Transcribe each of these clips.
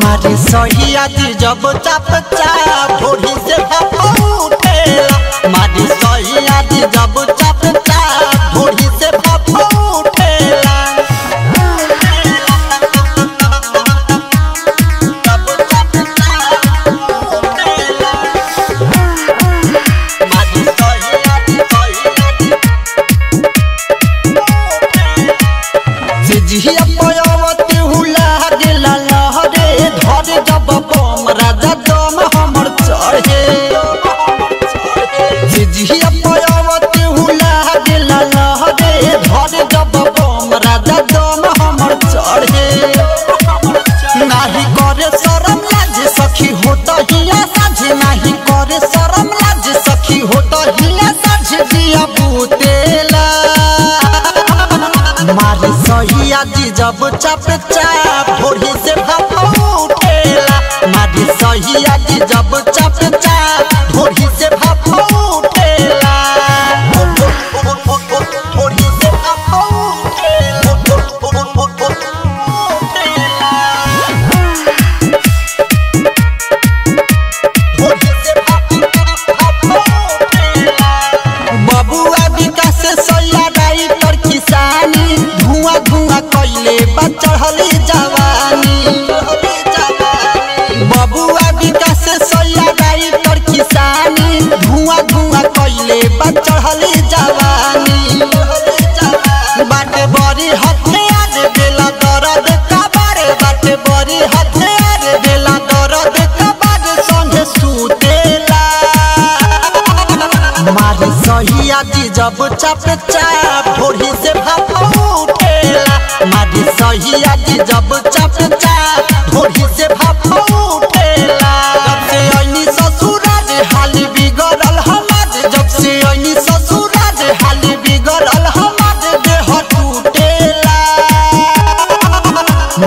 मारे सहिया दी जब चाप चाप भोरी से भापा उठेला। मारे सहिया दी जब चाप चाप भोरी से भापा उठेला। मारे सहिया दी जिजिया पयावती हुला गेला लहरे धरे जब बम राजा दम हमर चढ़े। जिजिया पयावती हुला गेला लहरे धरे जब बम राजा दम हमर चढ़े। नाही करे शरम लाज सखी होता हिया साझ। नाही करे शरम लाज सखी होता हिया साझ दिया बुतेला। मारे सहिया दी जब चाप चाप भोरी से भापा उठेला। मारे सहिया दी जब चाप चाप भोरी से भापा उठेला। भोरी से भापा उठेला। भोरी से भापा उठेला। बबुआ विकास सैया राइटर किसानी धुआं धुआं कैले चढ़ली जवानी। बबुआ विकास सैया राइटर किसानी धुआं धुआं कैले चढ़ली जवानी। बाटे बड़ी हथियार बेला दर्द कबार। बाटे बड़ी हथियार बेला दर्द कबार संगे सुतेला। मारे सहिया दी जब चाप चाप भोरी से भापा उठेला। मारे सहिया दी जब चाप चाप भोरी से भापा उठेला। जब से आईनी ससुराल हाली बिगड़ल हमार। जब से आईनी ससुराल हाली बिगड़ल हमार देह टूटेला।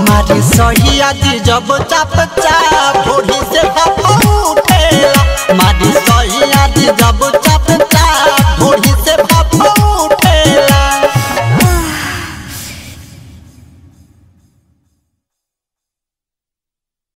मारे सहिया दी जब चाप चाप भोरी से भापा उठेला। मारे सहिया दी जब